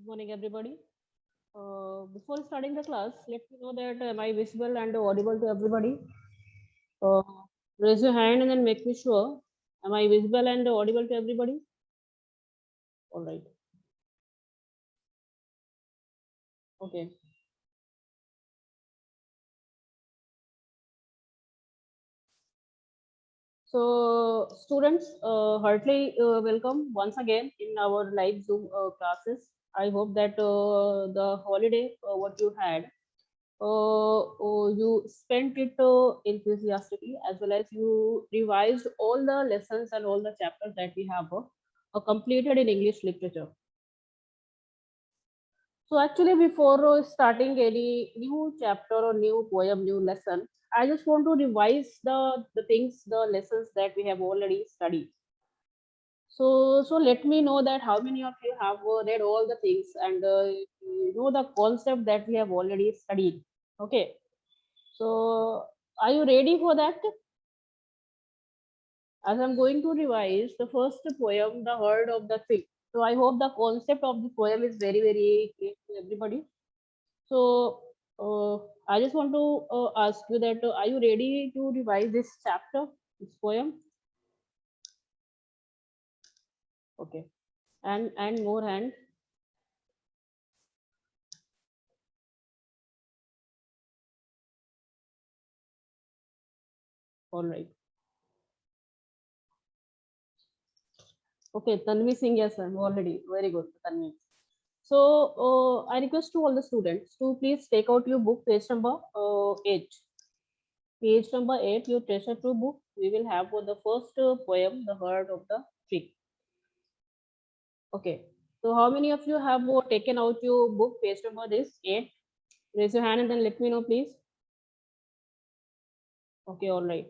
Good morning, everybody. Before starting the class, let me know that am I visible and audible to everybody? Uh, Raise your hand and then make me sure. Am I visible and audible to everybody? All right. Okay. So, students, heartily welcome once again in our live Zoom classes. I hope that the holiday what you had you spent it enthusiastically, as well as you revised all the lessons and all the chapters that we have completed in English literature. So actually, before starting any new chapter or new poem, new lesson, I just want to revise the things, the lessons that we have already studied. So let me know that how many of you have read all the things and you know the concept that we have already studied. Okay. So, are you ready for that? As I'm going to revise the first poem, The Herd of the Tree. So, I hope the concept of the poem is very, very clear to everybody. So, I just want to ask you that are you ready to revise this chapter, this poem? Okay. And more hand. All right. Okay, Tanvi Singh, yes, I'm already very good, Tanvi. So I request to all the students to please take out your book, page number 8. Page number 8, your treasure trove book. We will have for the first poem, The Heart of the Tree. Okay. So how many of you have taken out your book, page number this 8? Raise your hand and then let me know, please. Okay, all right.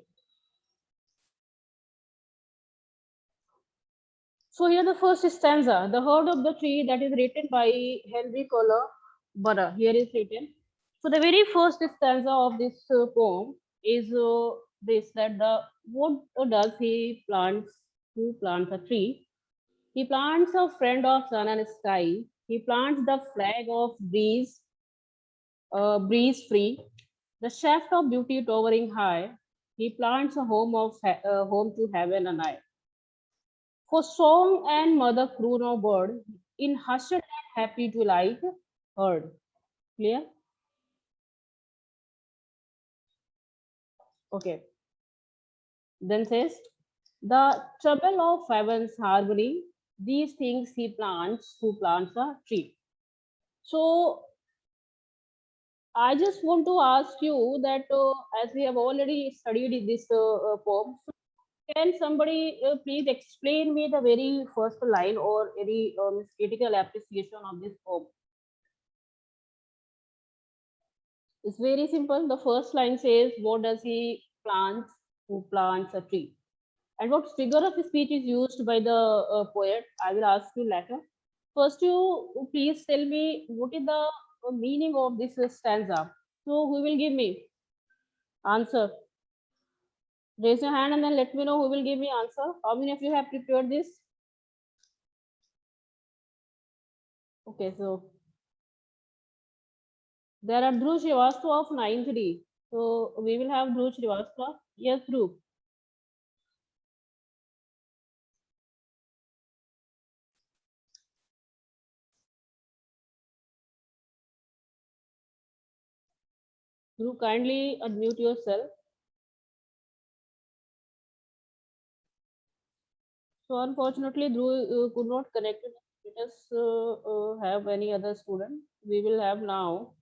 So here the first stanza, The Heart of the Tree, that is written by Henry Coller Burr. Here is written. So the very first stanza of this poem is this, that the what does he plants? Who plants a tree? He plants a friend of sun and sky. He plants the flag of breeze free, the shaft of beauty towering high. He plants a home to heaven and I. For song and mother croon of bird in hushed and happy twilight heard. Clear? Okay. Then says the trouble of heaven's harmony. These things he plants who plants a tree. So I just want to ask you that as we have already studied this poem, so can somebody please explain me the very first line or any critical appreciation of this poem? It's very simple. The first line says, "What does he plants? Who plants a tree?" And what figure of speech is used by the poet? I will ask you later. First, you please tell me what is the meaning of this stanza. So, who will give me answer? Raise your hand and then let me know who will give me answer. How many of you have prepared this? Okay, so there are Dhruv Srivastava of 9th D. So we will have Dhruv Srivastava. Yes, Dhruv. Dhruv, kindly unmute yourself. So unfortunately, Dhruv could not connect. Let us have any other student. We will have now.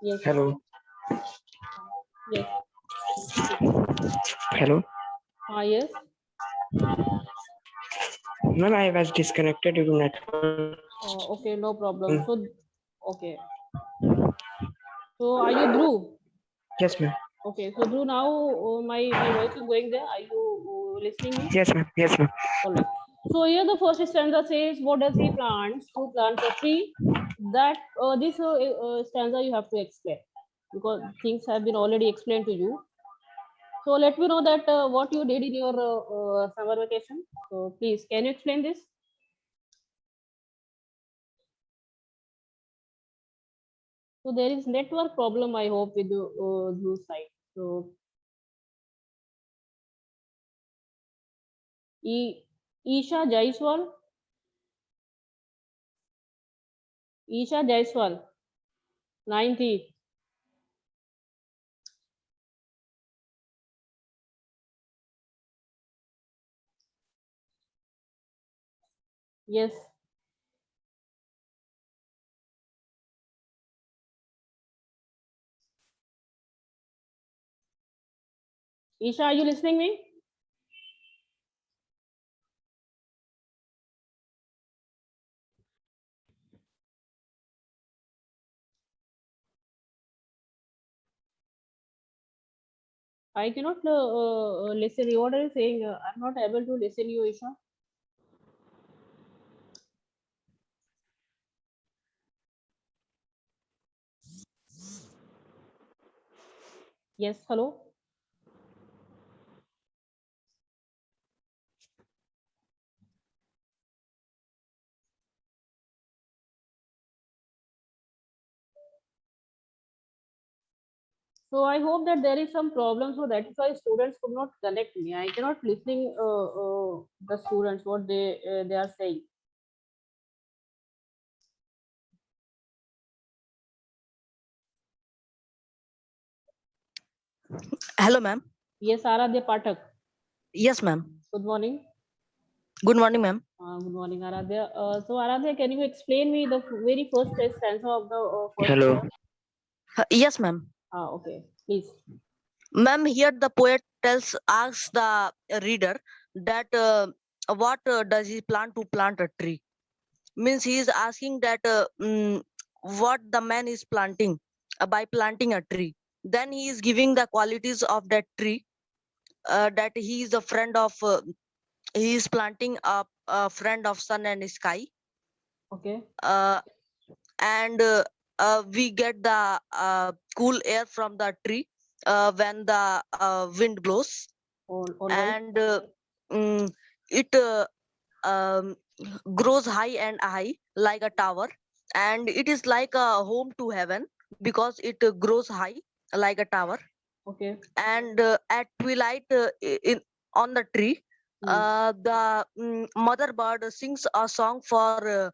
Yes. Hello. Yes. Hello. Yes. Ma'am, I was disconnected due to network. Okay, no problem. So, okay. So are you Dhruv? Yes, ma'am. Okay, so Dhruv, now my voice is going there. Are you listening me? Yes, ma'am. Yes, ma'am. All right. So here the first stanza says, what does he plant? Who plants a tree? That this stanza you have to explain because things have been already explained to you. So let me know that what you did in your summer vacation. So please, can you explain this? So there is network problem, I hope, with your side. So Isha Jaiswal, Isha Jaiswal, 90. Yes. Isha, are you listening me? I cannot listen. What are you saying? I'm not able to listen you, Isha. Yes, hello. So I hope that there is some problem. So that is why students could not connect me. I cannot listening the students what they are saying. Hello, ma'am. Yes, Aradhya Pathak. Yes, ma'am. Good morning. Good morning, ma'am. Good morning, Aradhya. So Aradhya, can you explain me the very first stanza of the first Hello. poem? Yes, ma'am. Okay, please. Ma'am, here the poet asks the reader that what does he plan to plant a tree? Means he is asking that what the man is planting by planting a tree. Then he is giving the qualities of that tree. That he is a friend of. He is planting a friend of sun and sky. Okay. Uh, and we get the cool air from the tree when the wind blows, All right. and mm, it um, grows high and high like a tower, and it is like a home to heaven because it grows high like a tower. Okay. And at twilight in on the tree, Hmm. the mother bird sings a song for her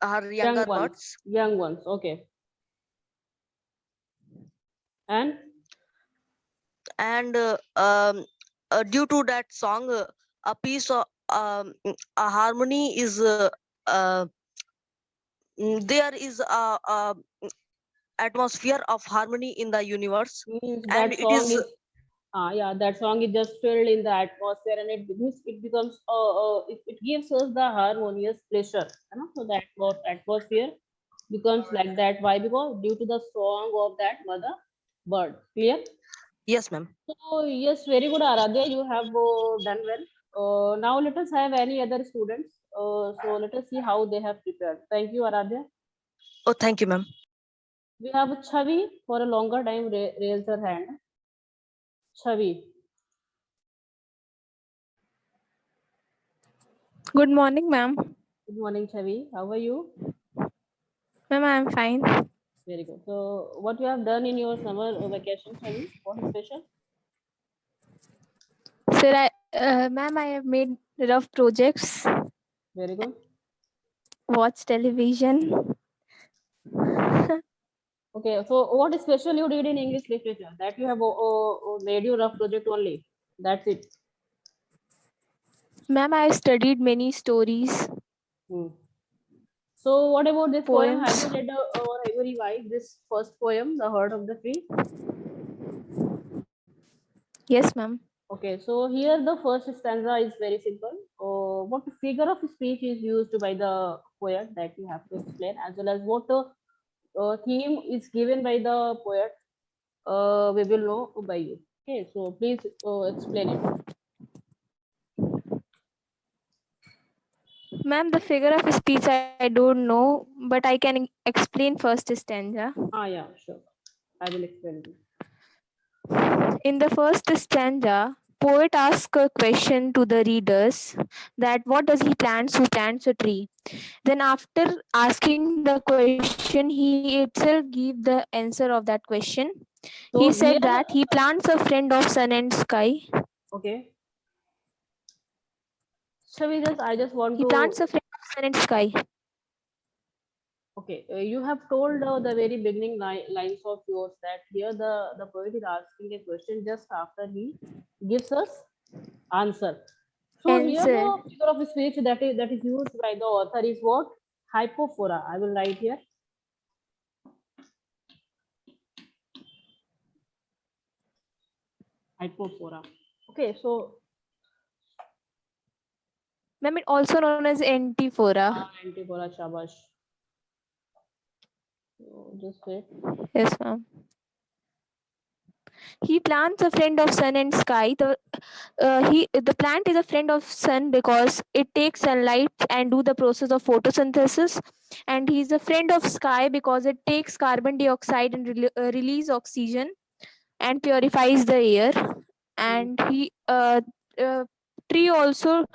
her Young younger ones. birds. Young ones. Okay. And And due to that song, a piece of a harmony is uh, there is a atmosphere of harmony in the universe, means and that it song is is yeah, that song is just filled in the atmosphere and it becomes it gives us the harmonious pleasure, you know. So that what atmosphere becomes like that. Why? Because due to the song of that mother bird. Clear? yes, ma'am. So yes, very good, Aradhya. You have done well. Now let us have any other students. So let us see how they have prepared. Thank you, Aradhya. Oh, thank you, ma'am. We have Chavi for a longer time raise her hand. Chavi. Good morning, ma'am. Good morning, Chavi. How are you? Ma'am, I'm fine. Very good. So, what you have done in your summer vacation, Chavi? What is special? Sir, ma'am, I have made rough projects, Very good. watched television. Okay. So, what is special you did in English literature that you have made your rough project only? That's it. Ma'am, I have studied many stories, Hmm. So, what about this poem? Have you poems. read or have you revised this first poem, The Heart of the Tree? Yes, ma'am. Okay. So, here the first stanza is very simple. What figure of speech is used by the poet that you have to explain, as well as what theme is given by the poet we will know by you. Okay, so please explain it. Ma'am, the figure of speech I don't know, but I can explain first stanza. Yeah, sure. I will explain it. In the first stanza, poet asks a question to the readers that what does he plants who plants a tree. Then after asking the question, he itself give the answer of that question. He So said here, that he plants a friend of sun and sky. okay. Shavi, I just want He plants to. a friend of sun and sky. Okay, you have told the very beginning lines of yours that here the poet is asking a question just after he gives us answer. So here the Answer. figure of speech that is used by the author is what? Hypophora. I will write here. Hypophora. Okay, so Ma'am, it also known as antiphora. antiphora, shabash. So, just wait. Yes, ma'am. He plants a friend of sun and sky. The plant is a friend of sun because it takes sunlight and do the process of photosynthesis, and he's a friend of sky because it takes carbon dioxide and release oxygen and purifies the air. Hmm, And he uh, tree also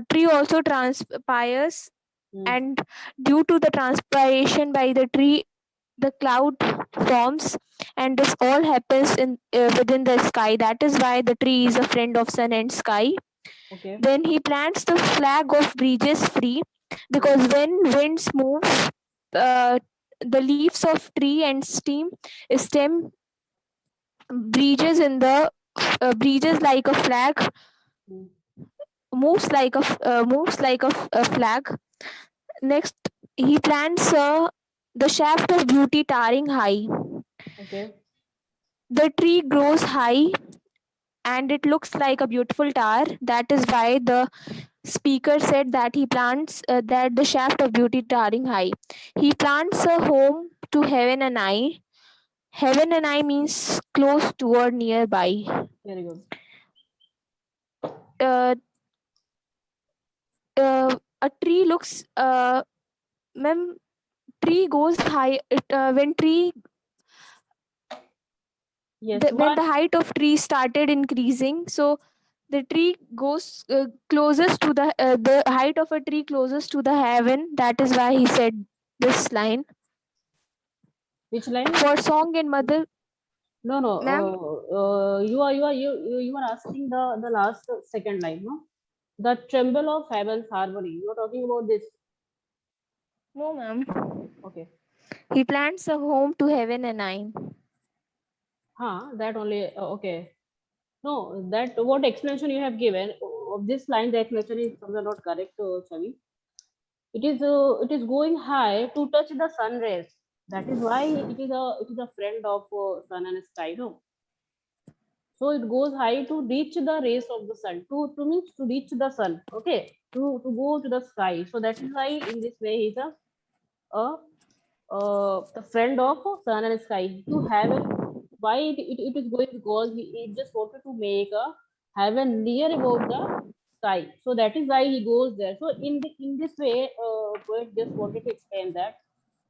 tree also transpires, hmm, and due to the transpiration by the tree, the cloud forms, and this all happens in within the sky. That is why the tree is a friend of sun and sky. okay. Then he plants the flag of breezes free Hmm, because when winds move, uh, the leaves of tree and stem breezes in the breezes like a flag, hmm, moves like a flag. Next, he plants the shaft of beauty towering high. okay. The tree grows high and it looks like a beautiful tower. That is why the speaker said that he plants that the shaft of beauty towering high. He plants a home to heaven and I. Heaven and I means close to or nearby. Very good. Uh, a tree looks, ma'am, tree goes high. When tree Yes. when Why? the height of tree started increasing, so the tree goes closest to the height of a tree closest to the heaven. That is why he said this line. Which line? For song and mother, No, no. ma'am. You are asking the last second line, no? The tremble of heaven's harmony. You are talking about this. No, ma'am. Okay. He plants a home to heaven and I. Huh, that only. Okay. No, that what explanation you have given of this line, the explanation is somewhere not correct, Chavi. It is going high to touch the sun rays. That is why it is a friend of sun and sky. No, so it goes high to reach the rays of the sun. To means to reach the sun. Okay, to go to the sky. So that is why in this way he's a the friend of sun and sky to heaven. Why it is going? Because he just wanted to make a heaven near about the sky. So that is why he goes there. So in this way, poet just wanted to explain that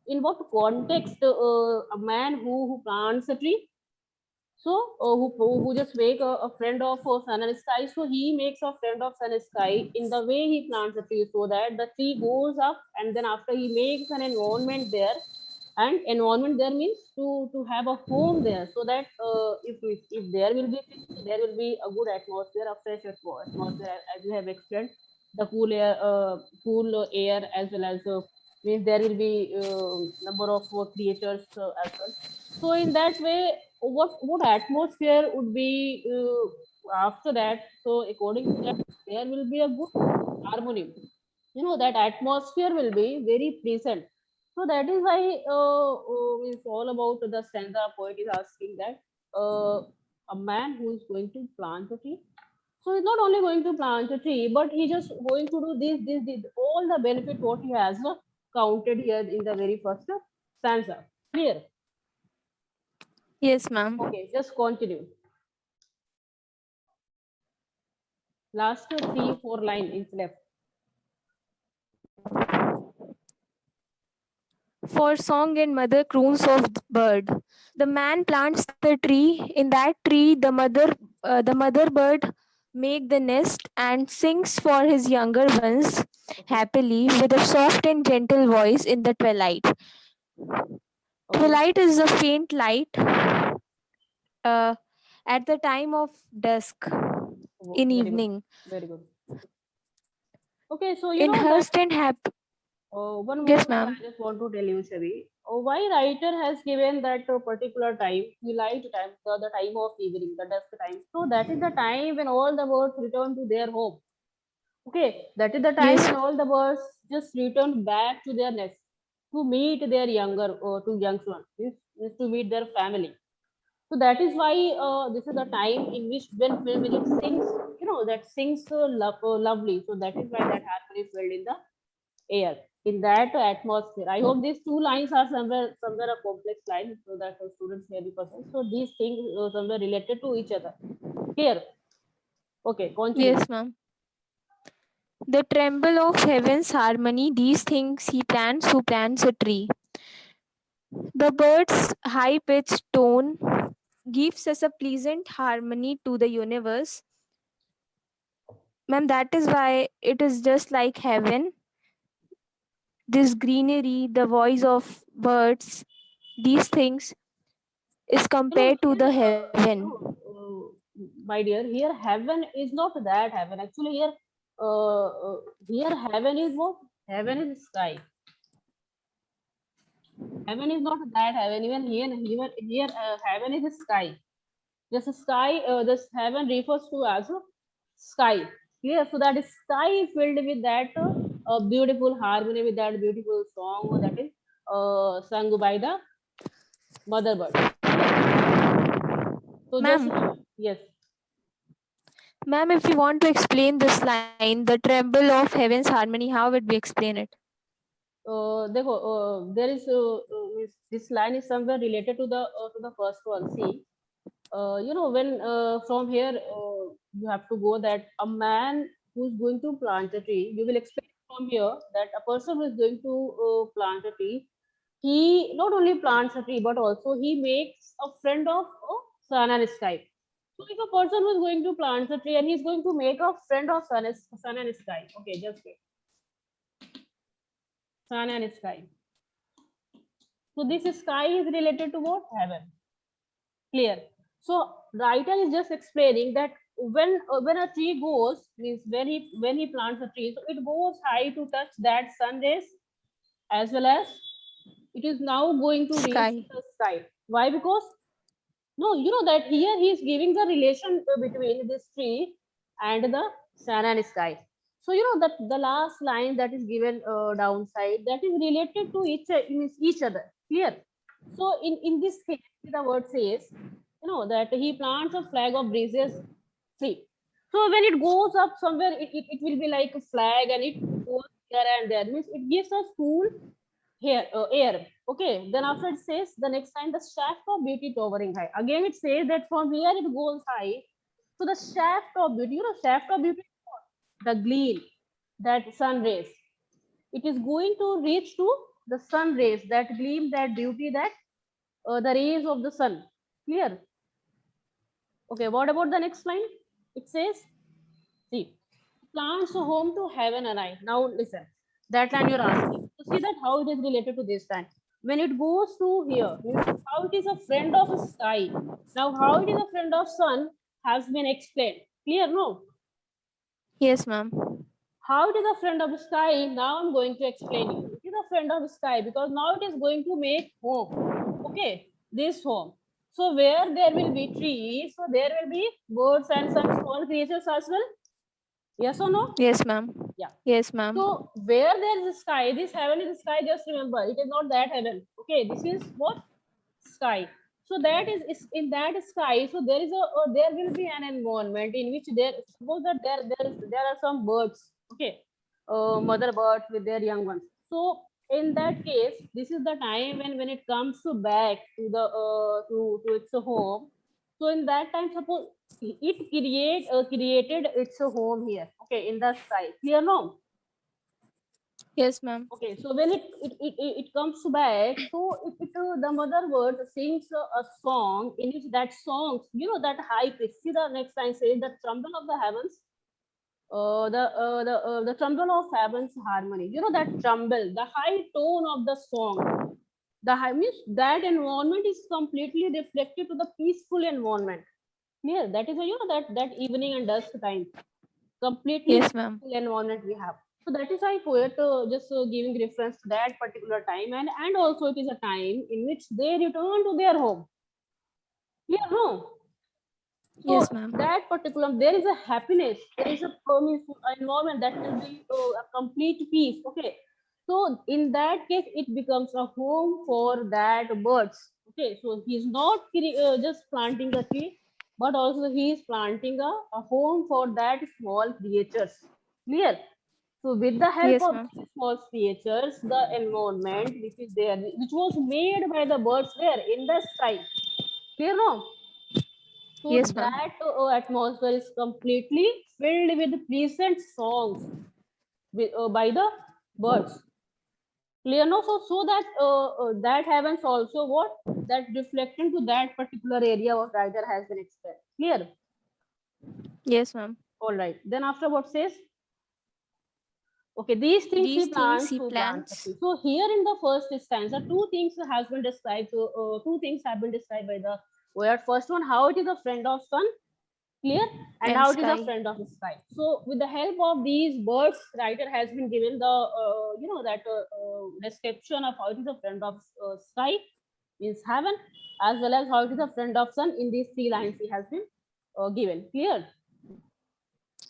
in what context a man who plants a tree, so who just make a friend of sun and sky. So he makes a friend of sun and sky in the way he plants a tree, so that the tree goes up, and then after he makes an environment there. And environment there means to have a home there, so that if there will be trees, so there will be a good atmosphere, a fresh atmosphere, as you have explained, the cool air, as well as means there will be number of creatures as well. So in that way, what atmosphere would be after that? So according to that, there will be a good harmony. That atmosphere will be very pleasant. So that is why it's all about the stanza. Poet is asking that a man who is going to plant a tree, so he's not only going to plant a tree, but he just going to do this all the benefit what he has counted here in the very first stanza. Clear? Yes, ma'am. Okay, just continue. Last 3 4 line is left. For song and mother croons of the bird. The man plants the tree. In that tree, the mother bird make the nest and sings for his younger ones happily with a soft and gentle voice in the twilight. Okay. Twilight is a faint light at the time of dusk in Very good. evening. Very good. Okay, so you In know that hushed and happy. one more Yes, thing ma'am. I just want to tell you, Shavi. Why writer has given that particular time, twilight time, the time of evening, the dusk time. So that is the time when all the birds return to their home. Okay, that is the time Yes, when all the birds just return back to their nest to meet their younger or to young ones, is to meet their family. So that is why this is the time in which when it sings, that sings lovely. So that is why that harmony is felt in the air, in that atmosphere. I hope these two lines are somewhere a complex line so that the students may be present. So these things somewhere related to each other. Clear? Okay, continue. yes, ma'am. The tremble of heaven's harmony, these things he plants who plants a tree. The bird's high pitched tone gives us a pleasant harmony to the universe. Ma'am, that is why it is just like heaven. This greenery, the voice of birds, these things is compared to the heaven. My dear, here heaven is not that heaven. Actually, here heaven is what? Heaven is sky. Heaven is not that heaven. Even here, heaven is a sky. Just a sky. This heaven refers to as a sky. Clear? So that sky is filled with that beautiful harmony, with that beautiful song that is sung by the mother bird. So just Ma'am, yes. ma'am, if you want to explain this line, the tremble of heaven's harmony, how would we explain it? देखो there is this line is somewhere related to the first one. See, when from here you have to go that a man who's going to plant a tree, you will expect from here that a person who is going to plant a tree, he not only plants a tree but also he makes a friend of sun and sky. So if a person who is going to plant a tree and he's going to make a friend of sun and sky, okay, just wait. Sun and sky. So this sky is related to what? Heaven. Clear. So writer is just explaining that when a tree goes, means when he plants a tree, so it goes high to touch that sun rays, as well as it is now going to reach Sky. the sky. Why? Because no, you know that here he is giving the relation between this tree and the sun and sky. So you know that the last line that is given downside, that is related to each other. Clear? So in this case, the word says, that he plants a flag of breezes tree. So when it goes up somewhere, it will be like a flag, and it goes here and there. Means it gives us cool here air. Okay, then after it says the next time, the shaft of beauty towering high. Again it says that from here it goes high. So the shaft of beauty, shaft of beauty, the gleam, that sun rays, it is going to reach to the sun rays, that gleam, that beauty, that the rays of the sun. Clear? Okay, what about the next line? It says, see, plants a home to heaven and I. Now listen, that line you're asking. So see that how it is related to this line. When it goes to here, means how it is a friend of sky. Now how it is a friend of sun has been explained. Clear? No? Yes, ma'am. How it is a friend of sky, now I'm going to explain you. It is a friend of sky because now it is going to make home. Okay, this home. So where there will be trees, so there will be birds and some small creatures as well. Yes or no? Yes, ma'am. Yeah. Yes, ma'am. So where there is a sky, this heaven is sky, just remember, it is not that heaven. Okay, this is what? Sky. So that is in that sky. So there is there will be an environment in which suppose that there are some birds. Okay, mother birds with their young ones. So in that case, this is the time when it comes to back to the to its home. So in that time, suppose it created its home here. Okay, in the sky. Clear? No? Yes, ma'am. Okay, so when it comes back, so the mother bird sings a song in which that song, that high pitch. See the next line says the tremble of the heavens, the tremble of heavens harmony. That tremble, the high tone of the song, the high means that environment is completely reflected to the peaceful environment. Clear? That is that evening and dusk time, completely Yes, ma'am. peaceful environment we have. So that is why poet just giving reference to that particular time, and also it is a time in which they return to their home. Clear? No. So Yes, ma'am. that particular, there is a happiness, there is a environment that will be a complete peace. Okay. So in that case, it becomes a home for that birds. Okay. So he's not just planting a tree, but also he is planting a home for that small creatures. Clear? So with the help Yes, of ma'am. these small creatures, the environment which is there, which was made by the birds there in the sky. Clear? No? So Yes, ma'am. that atmosphere is completely filled with pleasant songs by the birds. Clear? No? So that that happens also what? That reflecting to that particular area what writer has been expressed. Clear? Yes, ma'am. All right. Then after what says? Okay, these things he These things plants he to plant the plants. tree. So here in the first stanza, two things has been described. Two things have been described by the poet. First one, how it is a friend of sun, clear, and And how it is a sky. friend of sky. So with the help of these birds, writer has been given the that description of how it is a friend of sky, means heaven, as well as how it is a friend of sun. In these three lines, he has been given. Clear?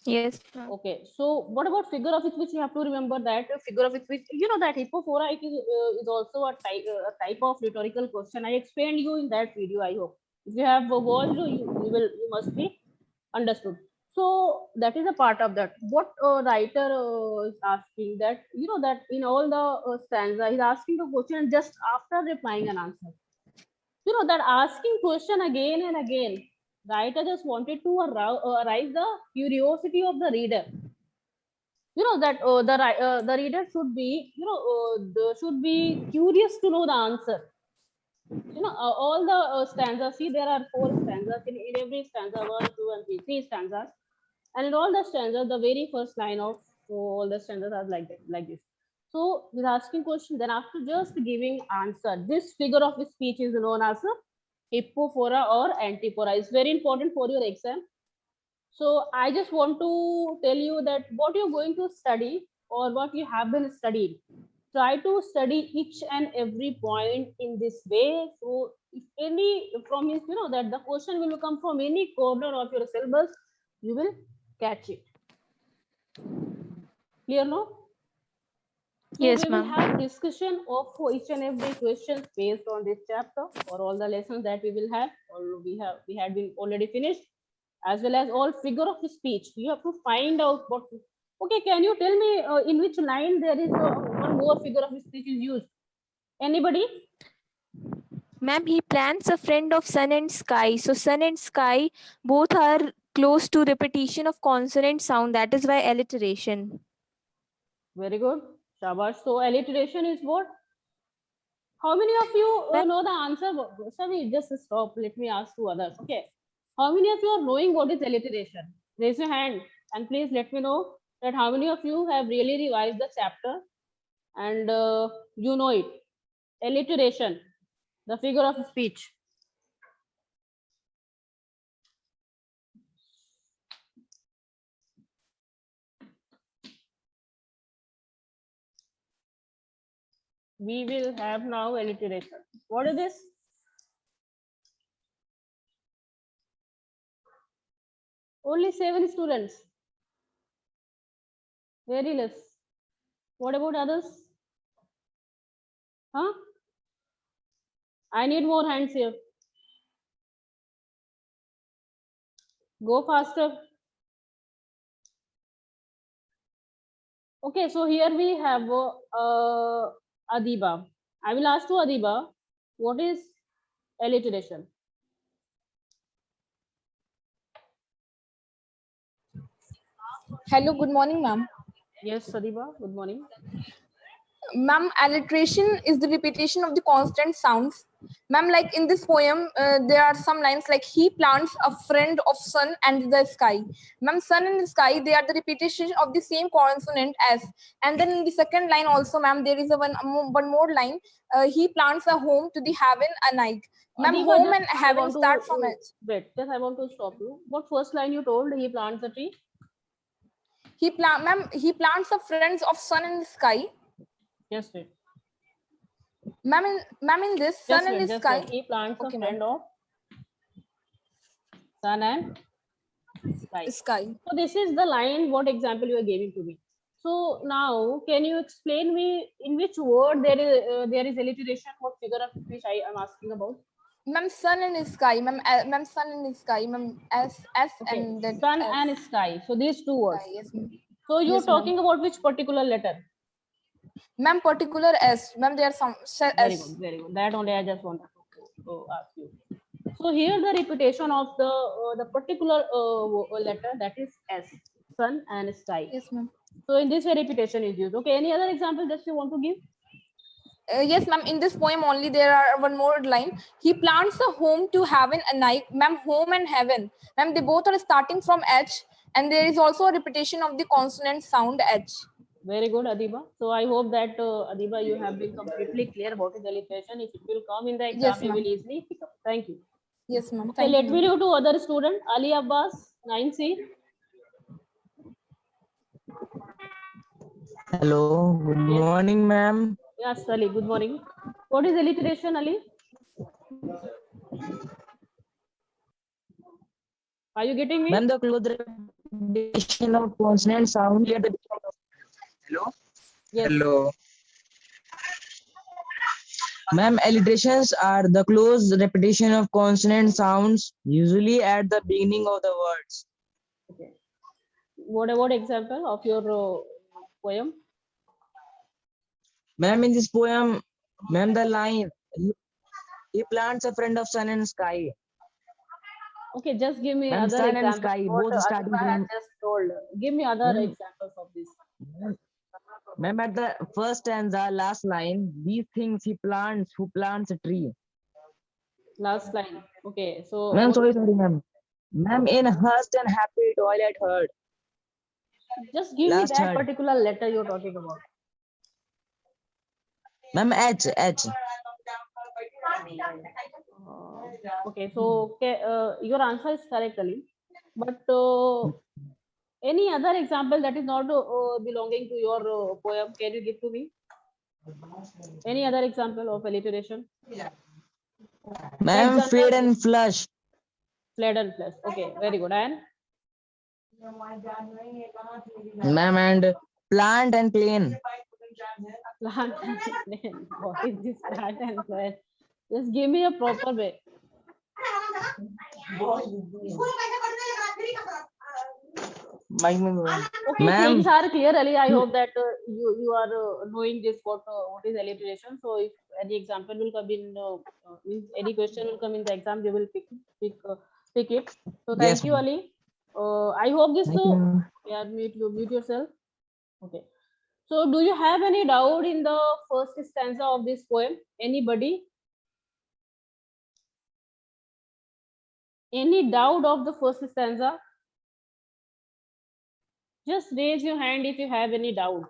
Yes, ma'am. Okay, so what about figure of speech? You have to remember that figure of speech. That Hippophora is also a type of rhetorical question. I explained you in that video. I hope if you have watched, you must be understood. So that is a part of that. What writer is asking that that in all the stanza, he's asking the question just after replying an answer. That asking question again and again, writer just wanted to arise the curiosity of the reader. That the reader should be should be curious to know the answer. All the stanzas. See, there are four stanzas in every stanza: one, two, and three. Three stanzas, and in all the stanzas, the very first line of all the stanzas are like that, like this. So with asking question, then after just giving answer, this figure of speech is known as a hippophora or antiphora. It's very important for your exam. So I just want to tell you that what you're going to study or what you have been studied, try to study each and every point in this way. So if any from his, that the question will come from any corner of your syllabus, you will catch it. Clear, no? So Yes, we will ma'am. have discussion of each and every question based on this chapter or all the lessons that we will have, or we had been already finished, as well as all figure of speech. You have to find out what. Okay, can you tell me in which line there is one more figure of speech is used? Anybody? Ma'am, he plants a friend of sun and sky. So sun and sky both are close to repetition of consonant sound. That is why alliteration. Very good. Shabash. So alliteration is what? How many of you Ma'am, know the answer? Sorry, just stop. Let me ask to others. Okay. How many of you are knowing what is alliteration? Raise your hand and please let me know that how many of you have really revised the chapter and you know it. Alliteration, the figure of speech. We will have now alliteration. What is this? Only 7 students. Very less. What about others? Huh? I need more hands here. Go faster. Okay, so here we have Adiba. I will ask to Adiba, what is alliteration? Hello, good morning, ma'am. Yes, Adiba, good morning. Ma'am, alliteration is the repetition of the constant sounds. Ma'am, like in this poem, there are some lines like he plants a friend of sun and the sky. Ma'am, sun and sky, they are the repetition of the same consonant as. And then in the second line also, ma'am, there is a one more line. He plants a home to the heaven and night. Ma'am, Adiba, home just and I heaven want to start from H. wait. Just I want to stop you. What first line you told? He plants a tree. He plants a friends of sun and sky. Just wait. Ma'am, in this sun Just and wait. Just sky. wait. He plants Okay, a ma'am. friend of sun and sky. Sky. So this is the line. What example you are giving to me? So now, can you explain me in which word there is alliteration? What figure of speech I am asking about? Ma'am, sun and sky. Ma'am, ma'am, sun and sky. Ma'am, S Okay, and then sun S. and sky. So these two words. Sky, yes, ma'am. So you're Yes, ma'am. talking about which particular letter? Ma'am, particular S. Ma'am, there are some Very S. good, very good. That only I just wanted to ask you. So here the repetition of the particular letter, that is S, sun and sky. Yes, ma'am. So in this way repetition is used. Okay, any other example that you want to give? Yes, ma'am. In this poem only there are one more line. He plants a home to heaven and night. Ma'am, home and heaven. Ma'am, they both are starting from H, and there is also a repetition of the consonant sound H. Very good, Adiba. So I hope that Adiba, you have been completely clear about the alliteration. If it will come in the exam, Yes, you will ma'am. easily pick up. Thank you. Yes, ma'am. Okay, Thank let you. me move to other student, Ali Abbas, 9C. Hello, good morning, ma'am. Yes, Ali, good morning. What is alliteration, Ali? Are you getting me? Ma'am, the close repetition of consonant sound near the beginning of. Hello? Yes. Hello. Ma'am, alliterations are the close repetition of consonant sounds, usually at the beginning of the words. Okay. What about example of your poem? Ma'am, in this poem, ma'am, the line, he plants a friend of sun and sky. Okay, just give me Ma'am, other sun and examples. sky, What both starting Adiba has from. just told. Give me other Ma'am, examples of this. ma'am, at the first stanza, last line, these things he plants, who plants a tree. Last line. Okay, so Ma'am, what, sorry, ma'am. Ma'am, in hushed and happy toilet heard. just give me Last that heard. particular letter you're talking about. Ma'am, H. Okay, so okay, your answer is correct, Ali. But any other example that is not belonging to your poem, can you give to me? Any other example of alliteration? Ma'am, Example, fade and flush. fled and flush. Okay, very good. And Ma'am, and plant and plain. plant and plain. What is this plant and plain? Just give me a proper way. Okay, Ma'am, things are clear, Ali. I hope that you are knowing this what is alliteration. So if any example will come in, means any question will come in the exam, they will pick it. So thank Yes, you, ma'am. Ali. I hope this. Thank you, ma'am. Yeah, mute yourself. Okay. So do you have any doubt in the first stanza of this poem? Anybody? Any doubt of the first stanza? Just raise your hand if you have any doubt.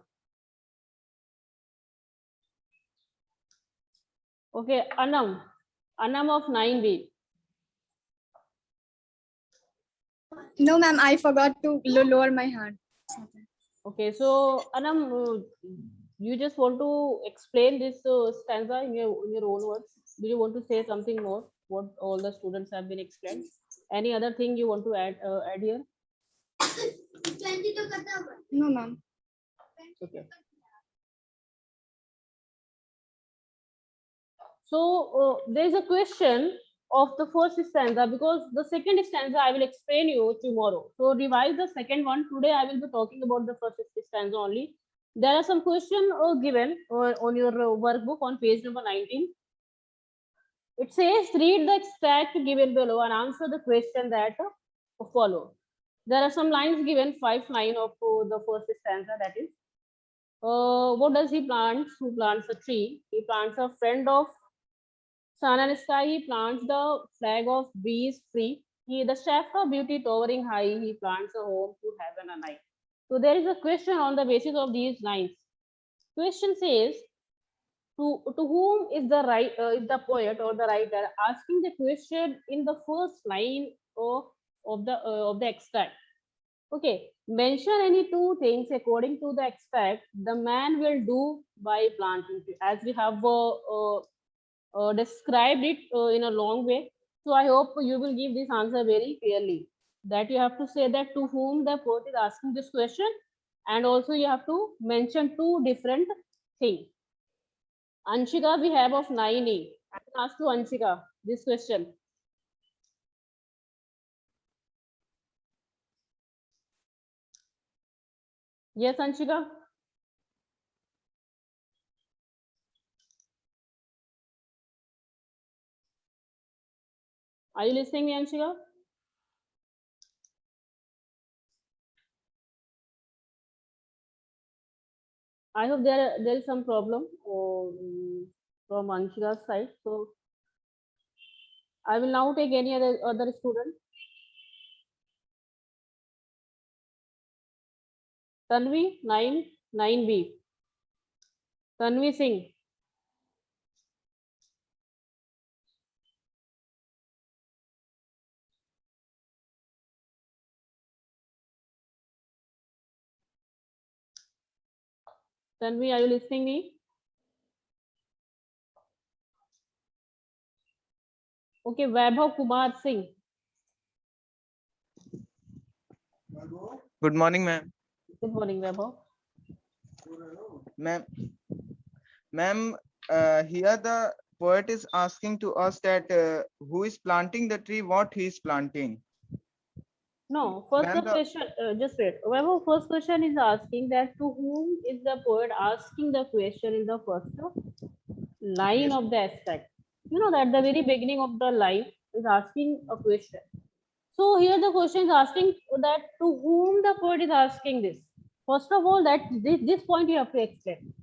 Okay, Anam of 9B. No, ma'am, I forgot to lower my hand. Okay, so Anam, you just want to explain this stanza in your own words. Do you want to say something more? What all the students have been explained? Any other thing you want to add here? No, ma'am. Okay. So there is a question of the first stanza, because the second stanza I will explain you tomorrow. So revise the second one. Today I will be talking about the first stanza only. There are some questions given on your workbook on page number 19. It says, read the extract given below and answer the question that follow. There are some lines given, 5 lines of the first stanza, that is. what does he plants? Who plants a tree? He plants a friend of sun and sky. He plants the flag of breeze free. He the shaft of beauty towering high. He plants a home to heaven and night. So there is a question on the basis of these lines. Question says, to whom is the is the poet or the writer asking the question in the first line of the extract? Okay, mention any two things according to the extract the man will do by planting tree, as we have described it in a long way. So I hope you will give this answer very clearly. That you have to say that to whom the poet is asking this question, and also you have to mention two different things. Anshika, we have of 9A. I can ask to Anshika this question. Yes, Anshika. Are you listening me, Anshika? I hope there is some problem from Anshika's side. So I will now take any other student. Tanvi 9B. Tanvi Singh. Tanvi, are you listening me? Okay, Vaibhav Kumar Singh. Good morning, ma'am. Good morning, Vaibhav. Ma'am, here the poet is asking to us that who is planting the tree, what he is planting. No, first Ma'am, the question, just wait. Vaibhav, first question is asking that to whom is the poet asking the question in the first line of the extract. You know that the very beginning of the line is asking a question. So here the question is asking that to whom the poet is asking this. First of all, that this point you have to explain.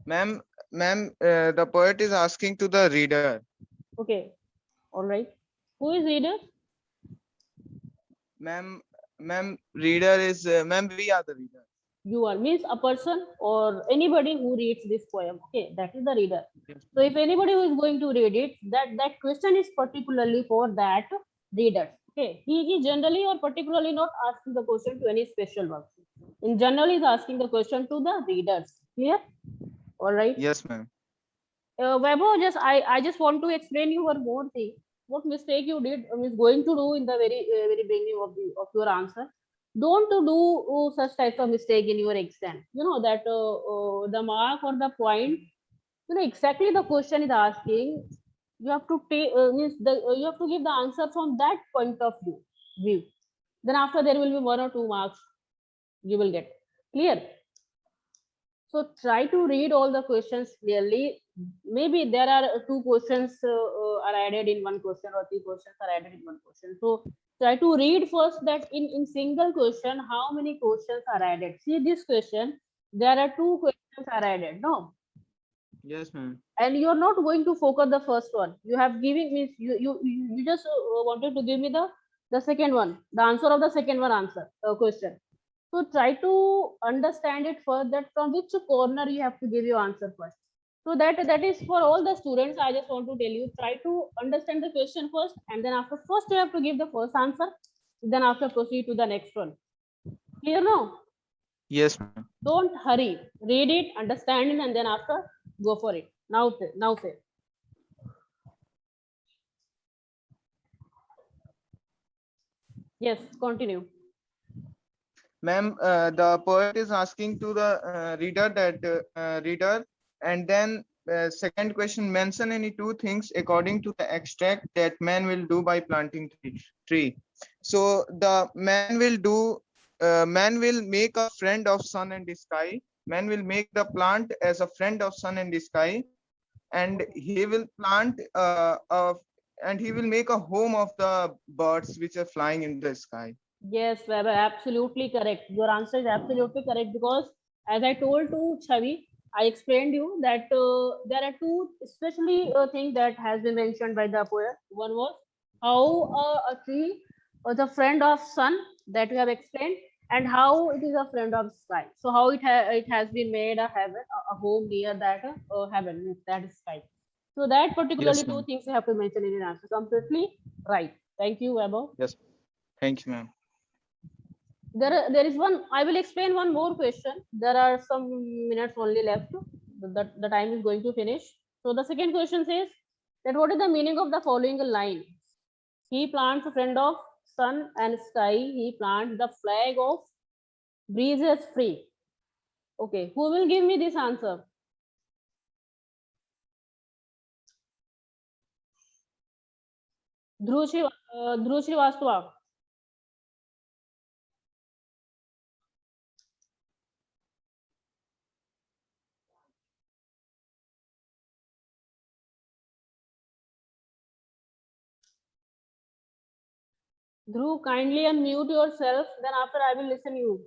Ma'am, the poet is asking to the reader. Okay, all right. Who is reader? Ma'am, reader is ma'am. We are the reader. You are means a person or anybody who reads this poem. Okay, that is the reader. Yes. So if anybody who is going to read it, that question is particularly for that reader. Okay, he generally or particularly not asking the question to any special one. In general, is asking the question to the readers. Clear? All right. Yes, ma'am. Vaibhav, I just want to explain you one more thing. What mistake you did is going to do in the very beginning of your answer. Don't to do such types of mistake in your exam. You know that the mark or the point. You know exactly the question is asking. You have to take means you have to give the answer from that point of view. Then after there will be 1 or 2 marks you will get. Clear? So try to read all the questions clearly. Maybe there are 2 questions are added in one question or 3 questions are added in one question. So try to read first that in single question, how many questions are added. See this question, there are 2 questions are added. No. Yes, ma'am. And you're not going to focus the first one. You have given me, you just wanted to give me the second one, the answer of the second one question. So try to understand it first that from which corner you have to give your answer first. So that is for all the students. I just want to tell you, try to understand the question first, and then after first you have to give the first answer, then after proceed to the next one. Clear now? Yes, ma'am. Don't hurry. Read it, understand it, and then after go for it. Now say. Yes, continue. Ma'am, the poet is asking to the reader that reader, and then second question, mention any 2 things according to the extract that man will do by planting tree. So the man will make a friend of sun and sky. Man will make the plant as a friend of sun and sky, and he will plant and he will make a home of the birds which are flying in the sky. Yes, Weber, absolutely correct. Your answer is absolutely correct because As I told to Chavi, I explained you that there are two especially things that has been mentioned by the poet. One was how a tree was a friend of sun that we have explained, and how it is a friend of sky. So how it has been made a heaven, a home near that heaven, means that is sky. So that particularly Yes, two ma'am. things you have to mention in your answer. Completely right. Thank you, Abba. Yes. Thank you, ma'am. There is one. I will explain one more question. There are some minutes only left. The time is going to finish. So the second question says that what is the meaning of the following line? He plants a friend of sun and sky. He plants the flag of breezes free. Okay, who will give me this answer? Dhruv Srivastava. Dhruv, kindly unmute yourself. Then after I will listen you.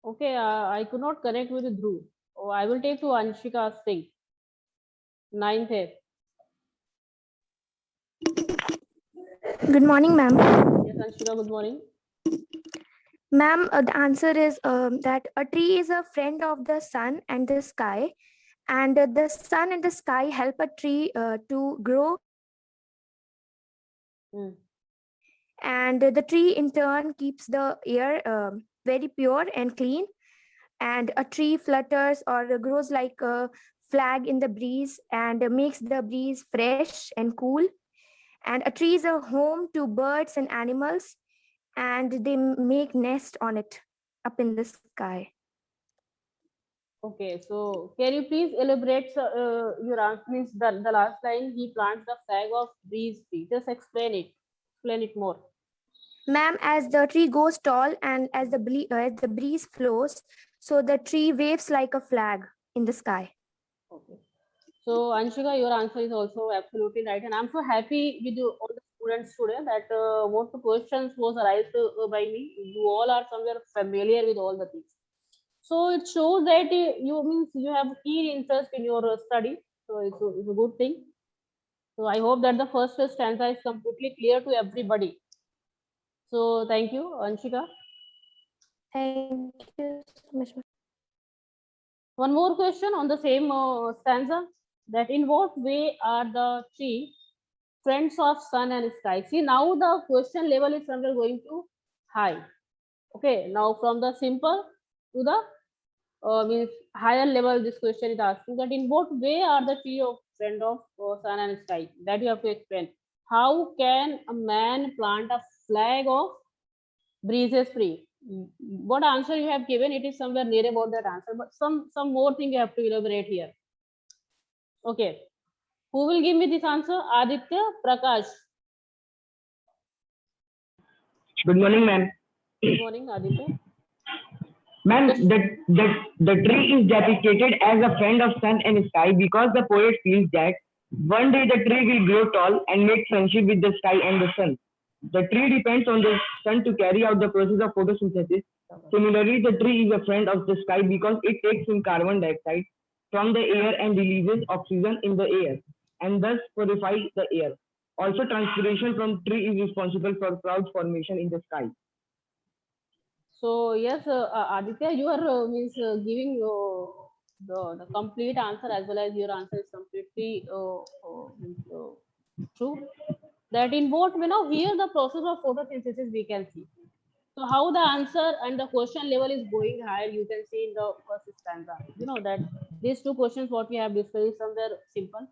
Okay, I could not connect with Dhruv. Oh, I will take to Anshika Singh. 9th A. Good morning, ma'am. Yes, Anshika, good morning. Ma'am, the answer is that a tree is a friend of the sun and the sky, and the sun and the sky help a tree to grow, Hmm. and the tree in turn keeps the air very pure and clean. And a tree flutters or grows like a flag in the breeze and makes the breeze fresh and cool. And a tree is a home to birds and animals, and they make nest on it up in the sky. Okay, so can you please elaborate your answer? Means the last line, he plants the flag of breeze tree. Just explain it. Explain it more. Ma'am, as the tree goes tall and as as the breeze flows, so the tree waves like a flag in the sky. Okay. So Anshika, your answer is also absolutely right, and I'm so happy with you, all the students today, that what the questions was arised by me. You all are somewhere familiar with all the things. So it shows that you means you have keen interest in your study. So it's a good thing. So I hope that the first stanza is completely clear to everybody. So thank you, Anshika. Thank you so much, ma'am. One more question on the same stanza, that in what way are the three friends of sun and sky? See, now the question level is somewhere going to high. Okay, now from the simple to the means higher level, this question is asking that in what way are the three of friend of sun and sky? That you have to explain. How can a man plant a flag of breezes free? What answer you have given, it is somewhere near about that answer, but some more thing you have to elaborate here. Okay, who will give me this answer? Aditya, Prakash. Good morning, ma'am. Good morning, Aditya. Ma'am, Yes. the tree is depicted as a friend of sun and sky because the poet feels that one day the tree will grow tall and make friendship with the sky and the sun. The tree depends on the sun to carry out the process of photosynthesis. Similarly, the tree is a friend of the sky because it takes in carbon dioxide from the air and releases oxygen in the air and thus purifies the air. Also, transpiration from tree is responsible for cloud formation in the sky. So yes, Aditya, you are means giving the complete answer, as well as your answer is completely means, true. That in both, here the process of photosynthesis we can see. So how the answer and the question level is going higher, you can see in the first stanza. You know that these two questions what we have discussed is somewhere simple,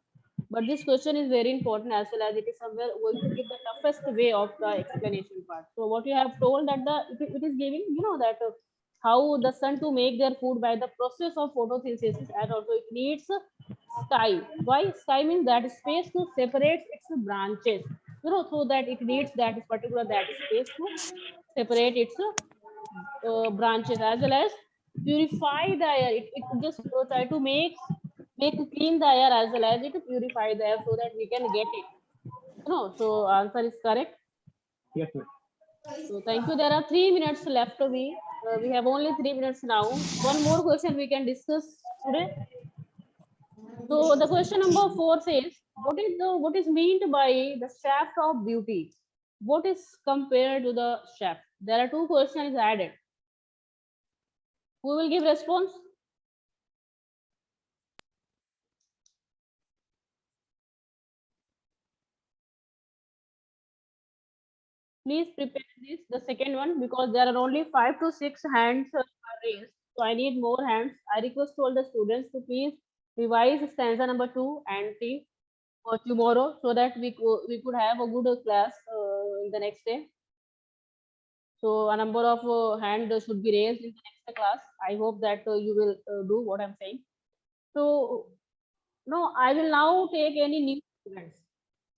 but this question is very important, as well as it is somewhere going to give the toughest way of the explanation part. So what you have told that it is giving, that how the sun to make their food by the process of photosynthesis, and also it needs sky. Why sky? Means that space to separate its branches, so that it needs that particular that space to separate its branches, as well as purify the air. It just try to make clean the air as well as it purify the air so that we can get it. No, so answer is correct. Yes, ma'am. So thank you. There are 3 minutes left to me. We have only 3 minutes now. One more question we can discuss today. So the question number 4 says, what is meant by the shaft of beauty? What is compared to the shaft? There are two questions added. Who will give response? Please prepare this, the second one, because there are only 5 to 6 hands are raised. So I need more hands. I request all the students to please revise stanza number 2 and 3 for tomorrow so that we could have a good class in the next day. So a number of hands should be raised in the next class. I hope that you will do what I'm saying. So no, I will now take any new students.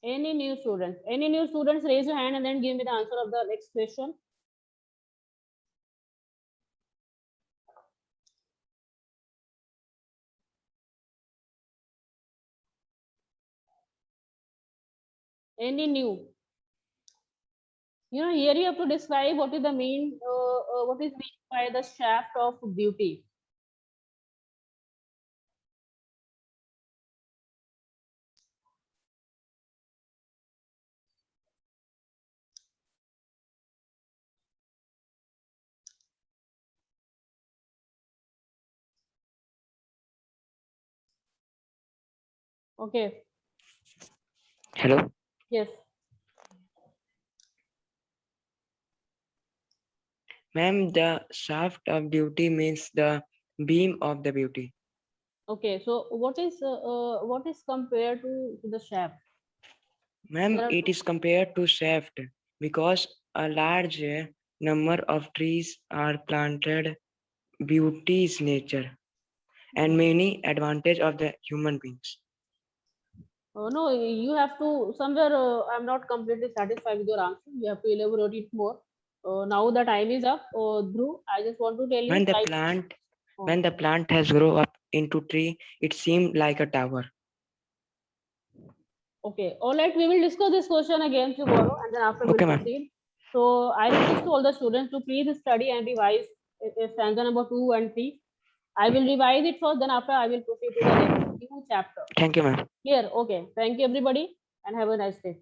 Any new students? Any new students? Raise your hand and then give me the answer of the next question. Any new? Here you have to describe what is the what is meant by the shaft of beauty. Okay. Hello. Yes. Ma'am, the shaft of beauty means the beam of the beauty. Okay. So what is compared to the shaft? Ma'am, There are it is compared to shaft because a large number of trees are planted. Beauty is nature and many advantage of the human beings. no, you have to somewhere. I'm not completely satisfied with your answer. You have to elaborate it more. Now the time is up. Dhruv, I just want to tell you. When the Like, plant oh, when the plant has grown up into tree, it seemed like a tower. okay. All right. We will discuss this question again tomorrow, and then after we'll Okay, ma'am. proceed. So I request all the students to please study and revise stanza number 2 and 3. I will revise it first. Then after I will proceed to the next new chapter. Thank you, ma'am. Here. Okay. Thank you, everybody, and have a nice day.